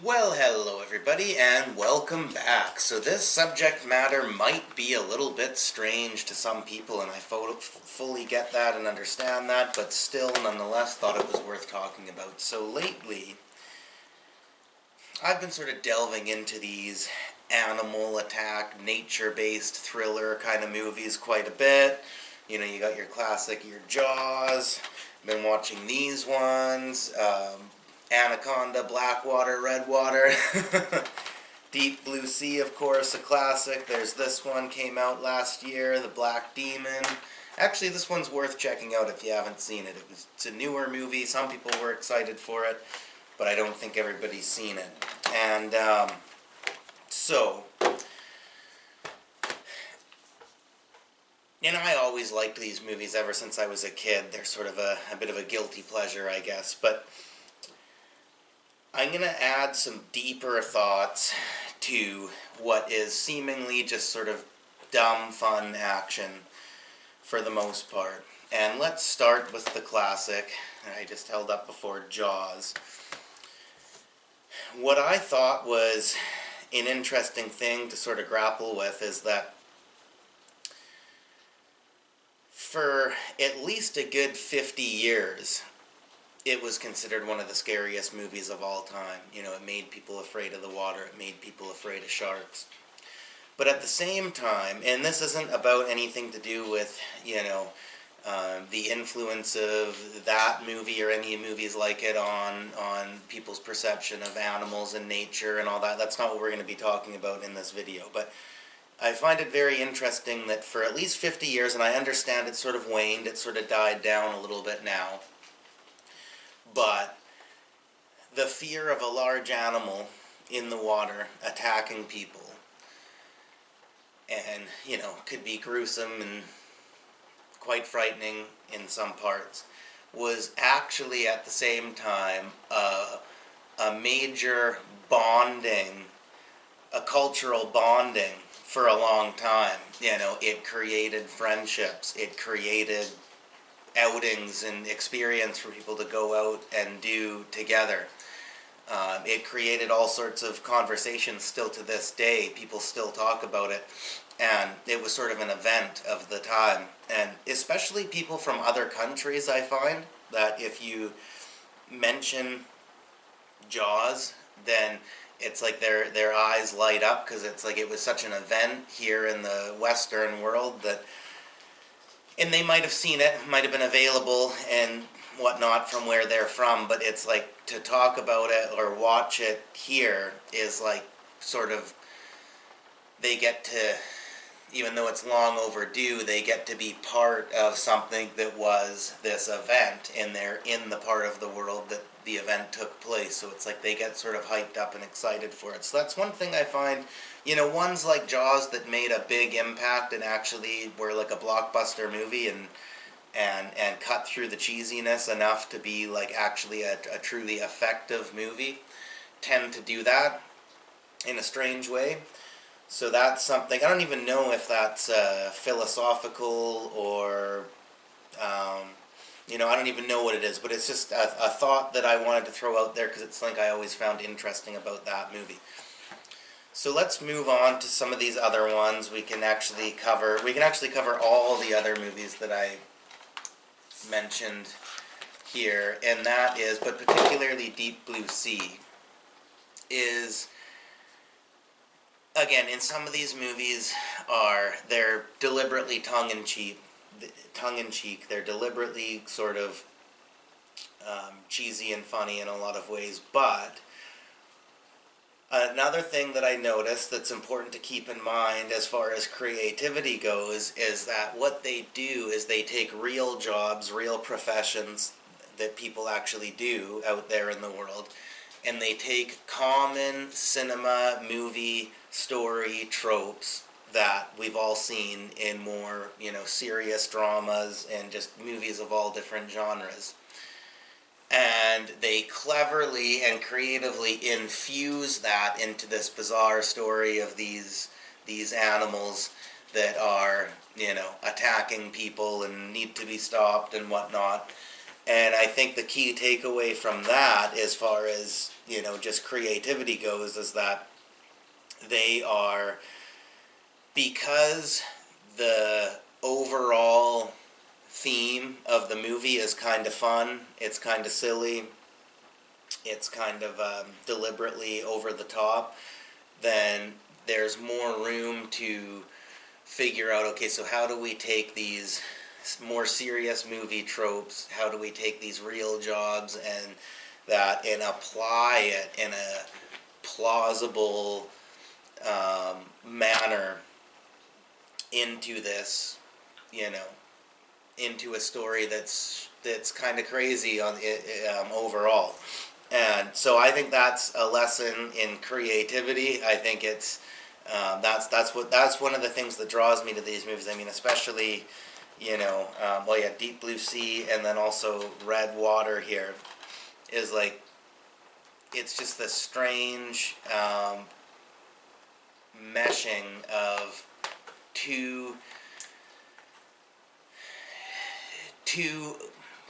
Well, hello everybody, and welcome back. So this subject matter might be a little bit strange to some people, and I fully get that and understand that, but still, nonetheless, thought it was worth talking about. So lately, I've been sort of delving into these animal attack, nature-based thriller kind of movies quite a bit. You know, you got your classic, your Jaws. Been watching these ones. Anaconda, Blackwater, Redwater. Deep Blue Sea, of course, a classic. There's this one, came out last year, The Black Demon. Actually, this one's worth checking out if you haven't seen it. It's a newer movie. Some people were excited for it, but I don't think everybody's seen it. And so, you know, I always liked these movies ever since I was a kid. They're sort of a bit of a guilty pleasure, I guess. But I'm going to add some deeper thoughts to what is seemingly just sort of dumb, fun action for the most part. And let's start with the classic I just held up before, Jaws. What I thought was an interesting thing to sort of grapple with is that for at least a good 50 years, it was considered one of the scariest movies of all time. You know, it made people afraid of the water, it made people afraid of sharks. But at the same time, and this isn't about anything to do with, you know, the influence of that movie or any movies like it on people's perception of animals and nature and all that. That's not what we're going to be talking about in this video. But I find it very interesting that for at least 50 years, and I understand it's sort of waned, it's sort of died down a little bit now, but the fear of a large animal in the water attacking people, and, you know, could be gruesome and quite frightening in some parts, was actually at the same time a major bonding, a cultural bonding for a long time. You know, it created friendships, it created outings and experience for people to go out and do together. It created all sorts of conversations still to this day. People still talk about it. And it was sort of an event of the time. And especially people from other countries, I find that if you mention Jaws, then it's like their eyes light up, because it's like it was such an event here in the Western world that, and they might have seen it, might have been available and whatnot from where they're from, but it's like to talk about it or watch it here is like sort of, they get to, even though it's long overdue, they get to be part of something that was this event, and they're in the part of the world that the event took place, so it's like they get sort of hyped up and excited for it. So that's one thing I find, you know, ones like Jaws that made a big impact and actually were like a blockbuster movie and cut through the cheesiness enough to be like actually a truly effective movie, tend to do that in a strange way. So that's something, I don't even know if that's philosophical or, you know, I don't even know what it is, but it's just a thought that I wanted to throw out there because it's something I always found interesting about that movie. So let's move on to some of these other ones we can actually cover. We can actually cover all the other movies that I mentioned here, and that is, but particularly Deep Blue Sea, is, again, in some of these movies they're deliberately tongue-in-cheek, they're deliberately sort of cheesy and funny in a lot of ways, but another thing that I noticed that's important to keep in mind as far as creativity goes is that what they do is they take real jobs, real professions that people actually do out there in the world, and they take common cinema, movie, story tropes that we've all seen in more, you know, serious dramas and just movies of all different genres, and they cleverly and creatively infuse that into this bizarre story of these animals that are, you know, attacking people and need to be stopped and whatnot. And I think the key takeaway from that, as far as, you know, just creativity goes, is that they are, because the overall theme of the movie is kind of fun, it's kind of silly, it's kind of deliberately over the top, then there's more room to figure out, okay, so how do we take these more serious movie tropes, how do we take these real jobs and that and apply it in a plausible manner into this, you know, into a story that's kind of crazy on overall. And so I think that's a lesson in creativity. I think it's that's one of the things that draws me to these movies. I mean, especially, you know, well, yeah, Deep Blue Sea, and then also Red Water here is like, it's just this strange meshing of two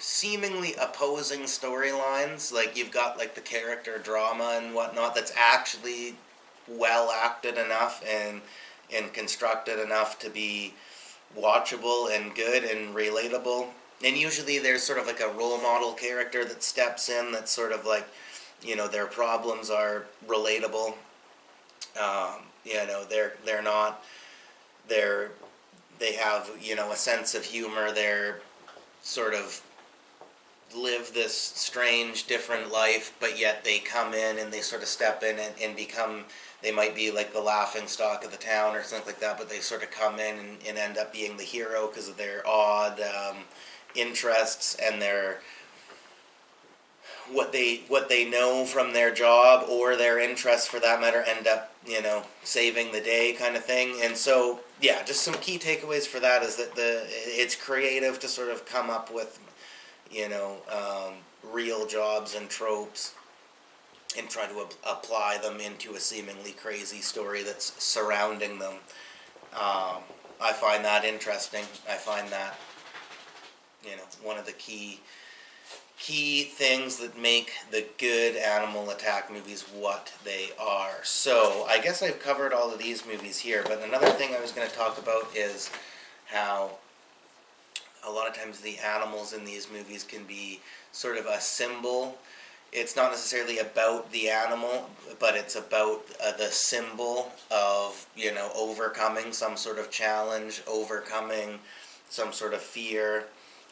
seemingly opposing storylines. Like, you've got like the character drama and whatnot that's actually well acted enough and constructed enough to be watchable and good and relatable. And usually there's sort of like a role model character that steps in that's sort of like, you know, their problems are relatable. You know, they're not, they have, you know, a sense of humor. They're sort of live this strange different life, but yet they come in and they sort of step in and become, they might be like the laughing stock of the town or something like that, but they sort of come in and end up being the hero because of their odd interests and their what they know from their job or their interests for that matter end up, you know, saving the day kind of thing. And so yeah, just some key takeaways for that is that it's creative to sort of come up with, you know, real jobs and tropes and try to apply them into a seemingly crazy story that's surrounding them. I find that interesting. I find that, you know, one of the key things that make the good animal attack movies what they are. So I guess I've covered all of these movies here, but another thing I was going to talk about is how a lot of times the animals in these movies can be sort of a symbol. It's not necessarily about the animal, but it's about the symbol of, you know, overcoming some sort of challenge, overcoming some sort of fear.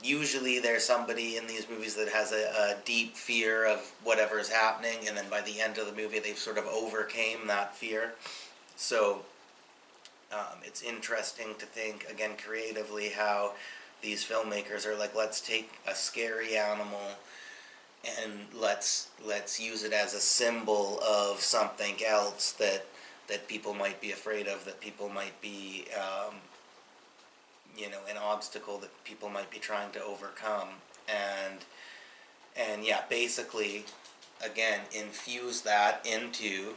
Usually there's somebody in these movies that has a deep fear of whatever is happening, and then by the end of the movie they've sort of overcame that fear. So it's interesting to think, again, creatively, how these filmmakers are like, let's take a scary animal and let's use it as a symbol of something else that people might be afraid of, that people might be you know, an obstacle that people might be trying to overcome. And yeah, basically, again, infuse that into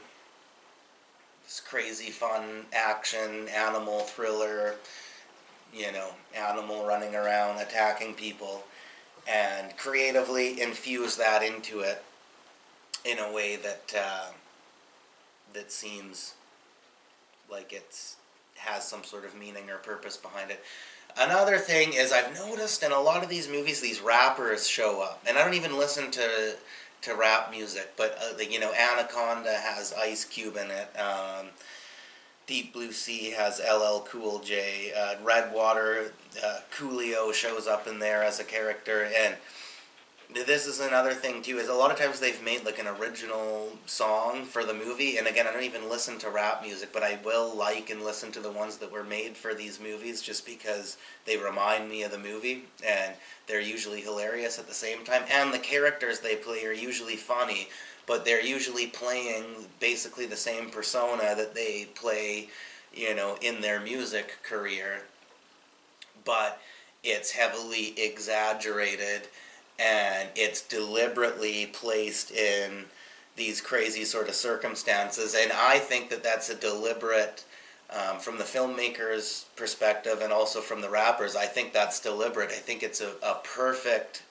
this crazy fun action animal thriller, you know, animal running around attacking people, and creatively infuse that into it in a way that that seems like it's has some sort of meaning or purpose behind it. Another thing is, I've noticed in a lot of these movies, these rappers show up, and I don't even listen to rap music, but you know, Anaconda has Ice Cube in it. Deep Blue Sea has LL Cool J. Red Water, Coolio shows up in there as a character, and this is another thing too, is a lot of times they've made like an original song for the movie, and again, I don't even listen to rap music, but I will like and listen to the ones that were made for these movies just because they remind me of the movie, and they're usually hilarious at the same time, and the characters they play are usually funny, but they're usually playing basically the same persona that they play, you know, in their music career, but it's heavily exaggerated and it's deliberately placed in these crazy sort of circumstances. And I think that that's a deliberate, from the filmmaker's perspective and also from the rappers, I think that's deliberate. I think it's a perfect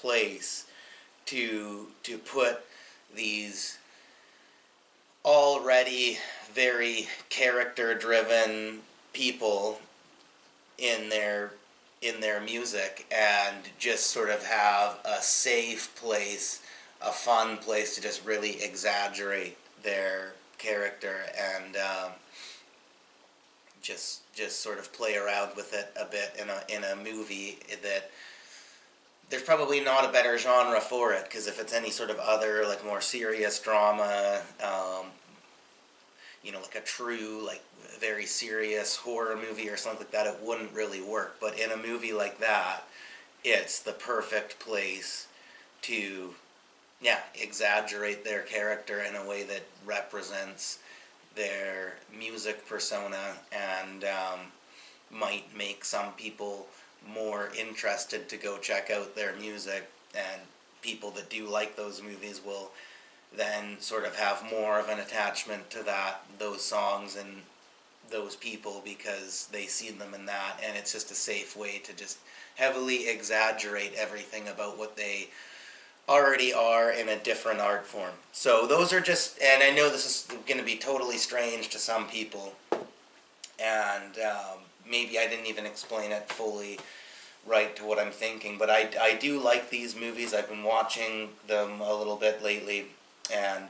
place to put these already very character-driven people in their music, and just sort of have a safe place, a fun place to just really exaggerate their character, and just sort of play around with it a bit in a movie that there's probably not a better genre for it, because if it's any sort of other, like, more serious drama, like a true, like, very serious horror movie or something like that, it wouldn't really work. But in a movie like that, it's the perfect place to, exaggerate their character in a way that represents their music persona, and might make some people more interested to go check out their music, and people that do like those movies will then sort of have more of an attachment to those songs and those people, because they see them in that, and it's just a safe way to just heavily exaggerate everything about what they already are in a different art form. So those are just, and I know this is going to be totally strange to some people, and maybe I didn't even explain it fully right to what I'm thinking, but I do like these movies. I've been watching them a little bit lately, and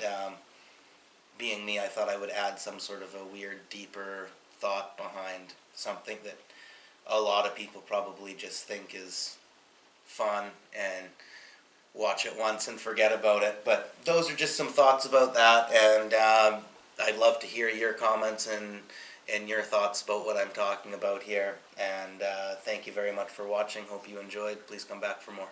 being me, I thought I would add some sort of a weird, deeper thought behind something that a lot of people probably just think is fun and watch it once and forget about it. But those are just some thoughts about that, and I'd love to hear your comments and your thoughts about what I'm talking about here. And thank you very much for watching. Hope you enjoyed. Please come back for more.